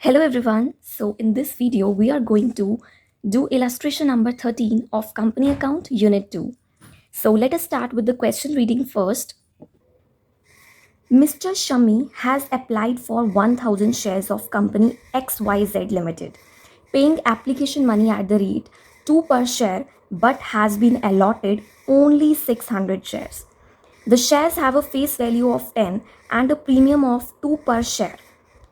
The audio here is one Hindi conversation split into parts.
Hello everyone. So in this video we are going to do illustration number 13 of company account unit 2. So let us start with the question reading first. Mr. Shami has applied for 1000 shares of company XYZ Limited, paying application money at the rate 2 per share but has been allotted only 600 shares. The shares have a face value of 10 and a premium of 2 per share,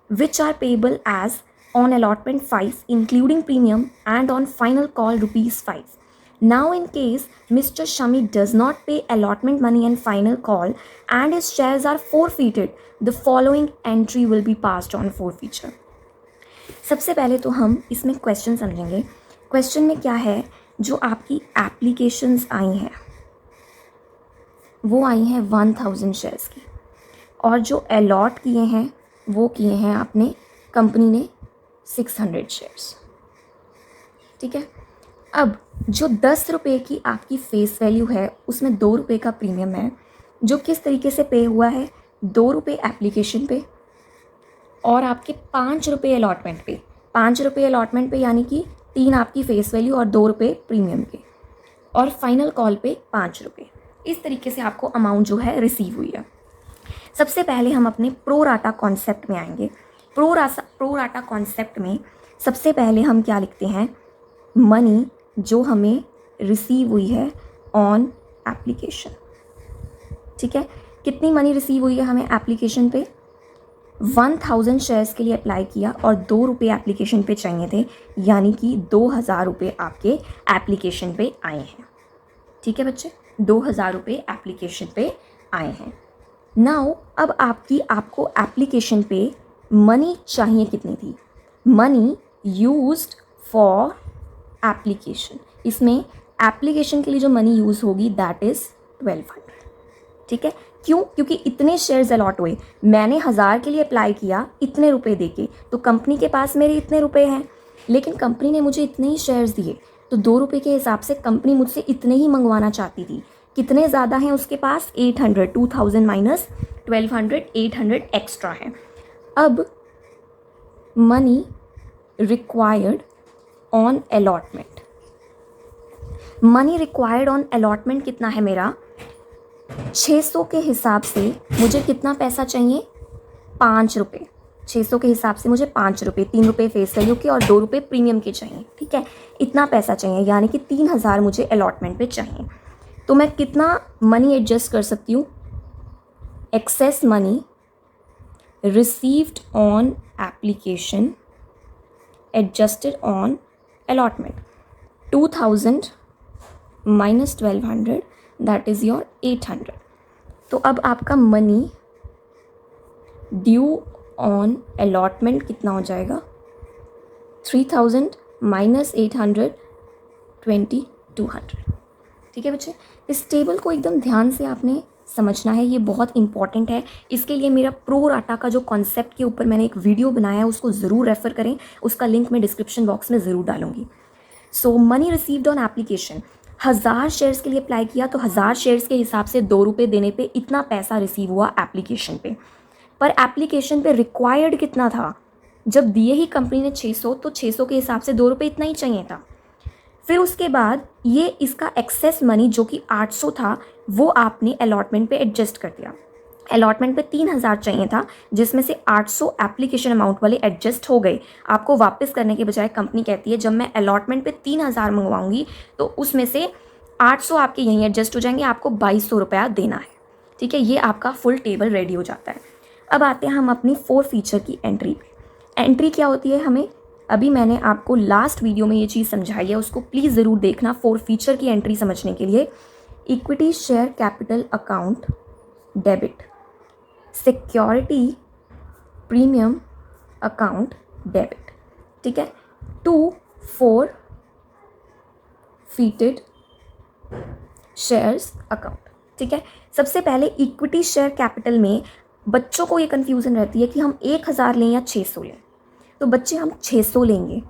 which are payable as on allotment 5 including premium and on final call rupees 5. Now in case Mr. Shami does not pay allotment money and final call and his shares are forfeited, the following entry will be passed on forfeiture. सबसे पहले तो हम इसमें क्वेश्चन समझेंगे. क्वेश्चन में क्या है, जो आपकी एप्लीकेशंस आई हैं वो आई हैं 1000 शेयर्स की, और जो अलॉट किए हैं वो किए हैं आपने, कंपनी ने 600 शेयर्स. ठीक है. अब जो 10 रुपये की आपकी फेस वैल्यू है उसमें 2 रुपये का प्रीमियम है, जो किस तरीके से पे हुआ है, 2 रुपये एप्लीकेशन पे और आपके 5 रुपये अलॉटमेंट पे. 5 रुपये अलॉटमेंट पे यानी कि 3 आपकी फेस वैल्यू और 2 रुपये प्रीमियम के, और फाइनल कॉल पे 5 रुपये. इस तरीके से आपको अमाउंट जो है रिसीव हुई है. सबसे पहले हम अपने प्रो राटा कॉन्सेप्ट में आएंगे. प्रो राटा कॉन्सेप्ट में सबसे पहले हम क्या लिखते हैं, मनी जो हमें रिसीव हुई है ऑन एप्लीकेशन. ठीक है. कितनी मनी रिसीव हुई है हमें एप्लीकेशन पे, 1000 शेयर्स के लिए अप्लाई किया और 2 रुपये एप्लीकेशन पे चाहिए थे, यानी कि 2000 रुपये आपके एप्लीकेशन पे आए हैं. ठीक है बच्चे, 2000 रुपये एप्लीकेशन पे आए हैं. नाउ अब आपको एप्लीकेशन पे मनी चाहिए कितनी थी, मनी यूज्ड फॉर एप्लीकेशन. इसमें एप्लीकेशन के लिए जो मनी यूज़ होगी दैट इज़ 1200. ठीक है. क्यों? क्योंकि इतने शेयर्स अलॉट हुए, मैंने 1000 के लिए अप्लाई किया इतने रुपए देके, तो कंपनी के पास मेरे इतने रुपए हैं, लेकिन कंपनी ने मुझे इतने ही शेयर्स दिए, तो 2 रुपये के हिसाब से कंपनी मुझसे इतने ही मंगवाना चाहती थी. कितने ज़्यादा हैं उसके पास, 800. 2000 माइनस 1200, 800 एक्स्ट्रा है. अब money required on allotment, money required on allotment कितना है मेरा, 600 के हिसाब से मुझे कितना पैसा चाहिए, 5 रुपये. 600 के हिसाब से मुझे 5 रुपये, 3 रुपये फेस वैल्यू के और 2 रुपये प्रीमियम के चाहिए. ठीक है. इतना पैसा चाहिए, यानी कि 3000 मुझे अलॉटमेंट पे चाहिए. तो मैं कितना मनी एडजस्ट कर सकती हूँ, excess money received on application adjusted on allotment, 2000 minus 1200 that is your 800. तो अब आपका मनी ड्यू ऑन अलॉटमेंट कितना हो जाएगा, 3000 माइनस 800, 2200. ठीक है बच्चे, इस टेबल को एकदम ध्यान से आपने समझना है, ये बहुत इंपॉर्टेंट है. इसके लिए मेरा प्रो राटा का जो कॉन्सेप्ट के ऊपर मैंने एक वीडियो बनाया है उसको ज़रूर रेफ़र करें, उसका लिंक मैं डिस्क्रिप्शन बॉक्स में ज़रूर डालूंगी. So money received on application, 1000 shares के लिए अप्लाई किया, तो 1000 शेयर्स के हिसाब से 2 रुपये देने पे इतना पैसा रिसीव हुआ एप्लीकेशन पे. पर एप्लीकेशन पे रिक्वायर्ड कितना था, जब दिए ही कंपनी ने 600, तो 600 के हिसाब से 2 रुपये इतना ही चाहिए था. फिर उसके बाद ये इसका एक्सेस मनी जो कि 800 था वो आपने अलॉटमेंट पे एडजस्ट कर दिया. अलॉटमेंट पे 3000 चाहिए था, जिसमें से 800 एप्लीकेशन अमाउंट वाले एडजस्ट हो गए. आपको वापस करने के बजाय कंपनी कहती है जब मैं अलॉटमेंट पे 3000 मंगवाऊंगी तो उसमें से 800 आपके यहीं एडजस्ट हो जाएंगे, आपको 2200 रुपया देना है. ठीक है. ये आपका फुल टेबल रेडी हो जाता है. अब आते हैं हम अपनी 4 फीचर की एंट्री पे. एंट्री क्या होती है, हमें अभी मैंने आपको लास्ट वीडियो में ये चीज़ समझाई है, उसको प्लीज़ ज़रूर देखना 4 फीचर की एंट्री समझने के लिए. Equity share capital account debit, security premium account debit. ठीक है. 2 4 फीटेड शेयर्स अकाउंट. ठीक है. सबसे पहले इक्विटी शेयर कैपिटल में बच्चों को ये कन्फ्यूज़न रहती है कि हम 1000 लें या 600 लें. तो बच्चे हम 600 लेंगे.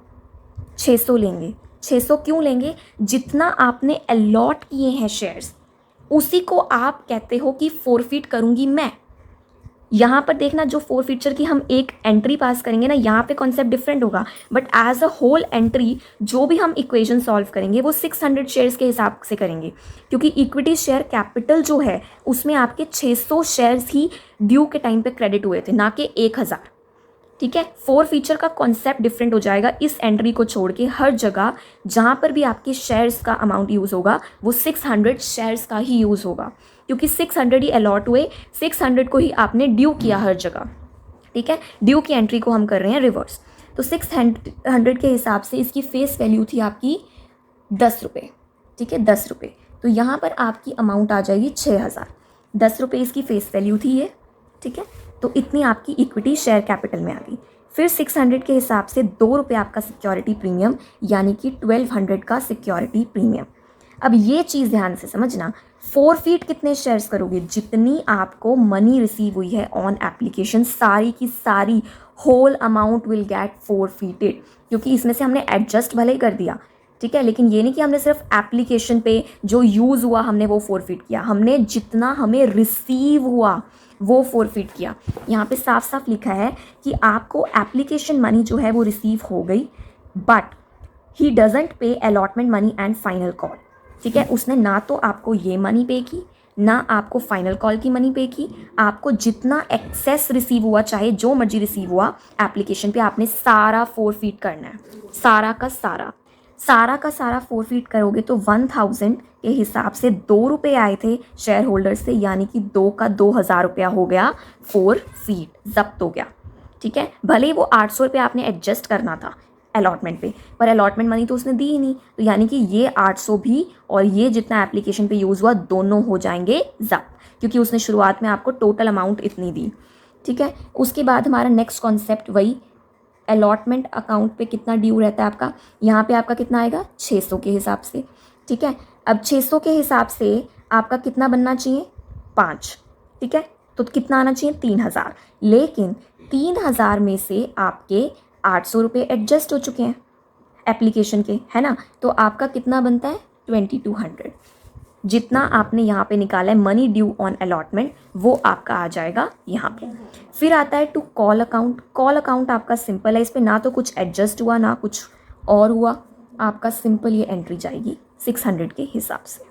600 क्यों लेंगे, जितना आपने अलॉट किए हैं शेयर्स उसी को आप कहते हो कि फोरफिट करूंगी मैं. यहाँ पर देखना, जो फोर फीचर की हम एक एंट्री पास करेंगे ना, यहाँ पे कॉन्सेप्ट डिफरेंट होगा, but as a whole entry जो भी हम इक्वेशन सॉल्व करेंगे वो 600 शेयर्स के हिसाब से करेंगे, क्योंकि इक्विटी शेयर कैपिटल जो है उसमें आपके 600 शेयर्स ही ड्यू के टाइम पे क्रेडिट हुए थे, ना कि 1000। ठीक है, फोर फीचर का कॉन्सेप्ट डिफरेंट हो जाएगा। इस एंट्री को छोड़ के हर जगह जहाँ पर भी आपके शेयर्स का अमाउंट यूज़ होगा वो 600 शेयर्स का ही यूज़ होगा, क्योंकि 600 ही अलॉट हुए, 600 को ही आपने ड्यू किया हर जगह। ठीक है, ड्यू की एंट्री को हम कर रहे हैं रिवर्स। तो 600 के हिसाब से इसकी फेस वैल्यू थी आपकी 10 रुपये। ठीक है, 10 रुपये। तो यहाँ पर आपकी अमाउंट आ जाएगी 6000। 10 रुपये इसकी फेस वैल्यू थी ये। ठीक है, तो इतनी आपकी इक्विटी शेयर कैपिटल में आ गई। फिर 600 के हिसाब से 2 रुपये आपका सिक्योरिटी प्रीमियम, यानी कि 1200 का सिक्योरिटी प्रीमियम। अब ये चीज़ ध्यान से समझना, फॉरफीट कितने शेयर्स करोगे? जितनी आपको मनी रिसीव हुई है ऑन एप्लीकेशन, सारी की सारी होल अमाउंट विल गेट फॉरफीटेड, क्योंकि इसमें से हमने एडजस्ट भले ही कर दिया। ठीक है, लेकिन ये नहीं कि हमने सिर्फ एप्लीकेशन पे जो यूज़ हुआ हमने वो फॉरफीट किया, हमने जितना हमें रिसीव हुआ वो फॉरफीट किया। यहाँ पे साफ साफ लिखा है कि आपको एप्लीकेशन मनी जो है वो रिसीव हो गई, बट ही डजेंट पे allotment money and final call. ठीक है, उसने ना तो आपको ये मनी पे की, ना आपको फाइनल कॉल की मनी पे की। आपको जितना एक्सेस रिसीव हुआ, चाहे जो मर्जी रिसीव हुआ एप्लीकेशन पे, आपने सारा फॉरफीट करना है। सारा का सारा फॉरफीट करोगे तो 1000 के हिसाब से 2 रुपये आए थे शेयर होल्डर से, यानी कि 2 का 2000 रुपया हो गया फॉरफीट, जब्त हो गया। ठीक है, भले ही वो 800 रुपये आपने एडजस्ट करना था अलॉटमेंट पे, पर अलॉटमेंट मनी तो उसने दी ही नहीं, तो यानी कि ये 800 भी और ये जितना एप्लीकेशन पे यूज़ हुआ दोनों हो जाएंगे जब्त, क्योंकि उसने शुरुआत में आपको टोटल अमाउंट इतनी दी। ठीक है, उसके बाद हमारा नेक्स्ट कॉन्सेप्ट वही अलॉटमेंट अकाउंट पे कितना ड्यू रहता है आपका। यहाँ पे आपका कितना आएगा? 600 के हिसाब से। ठीक है, अब 600 के हिसाब से आपका कितना बनना चाहिए? 5। ठीक है, तो कितना आना चाहिए? 3000। लेकिन 3000 में से आपके 800 रुपये एडजस्ट हो चुके हैं एप्लीकेशन के, है ना, तो आपका कितना बनता है? 2200। जितना आपने यहाँ पे निकाला है मनी ड्यू ऑन अलॉटमेंट, वो आपका आ जाएगा यहाँ पे। फिर आता है to call account. Call account आपका सिंपल है, इस पर ना तो कुछ एडजस्ट हुआ ना कुछ और हुआ, आपका सिंपल ये एंट्री जाएगी 600 के हिसाब से।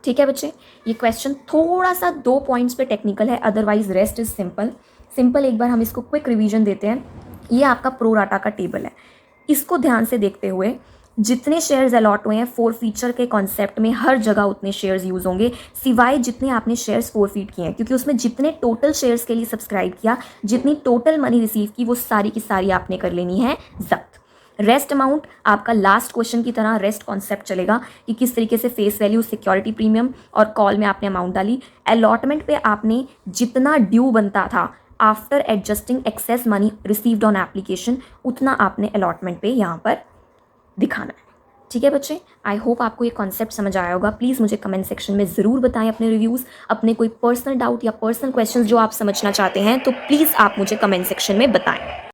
ठीक है बच्चे, ये क्वेश्चन थोड़ा सा 2 पॉइंट्स पे टेक्निकल है, अदरवाइज रेस्ट इज सिंपल। एक बार हम इसको क्विक रिवीजन देते हैं। ये आपका प्रो राटा का टेबल है, इसको ध्यान से देखते हुए जितने शेयर्स अलॉट हुए हैं फोर फीचर के कॉन्सेप्ट में, हर जगह उतने शेयर्स यूज़ होंगे, सिवाय जितने आपने शेयर्स फॉरफीट किए हैं, क्योंकि उसमें जितने टोटल शेयर्स के लिए सब्सक्राइब किया, जितनी टोटल मनी रिसीव की, वो सारी की सारी आपने कर लेनी है जब्त। रेस्ट अमाउंट आपका लास्ट क्वेश्चन की तरह रेस्ट कॉन्सेप्ट चलेगा कि किस तरीके से फेस वैल्यू, सिक्योरिटी प्रीमियम और कॉल में आपने अमाउंट डाली। अलॉटमेंट पे आपने जितना ड्यू बनता था after adjusting excess money received on application, उतना आपने अलॉटमेंट पे यहाँ पर दिखाना है। ठीक है बच्चे, आई होप आपको ये कॉन्सेप्ट समझ आया होगा। प्लीज़ मुझे कमेंट सेक्शन में ज़रूर बताएं अपने रिव्यूज़, अपने कोई पर्सनल डाउट या पर्सनल क्वेश्चंस जो आप समझना चाहते हैं, तो प्लीज़ आप मुझे कमेंट सेक्शन में बताएं।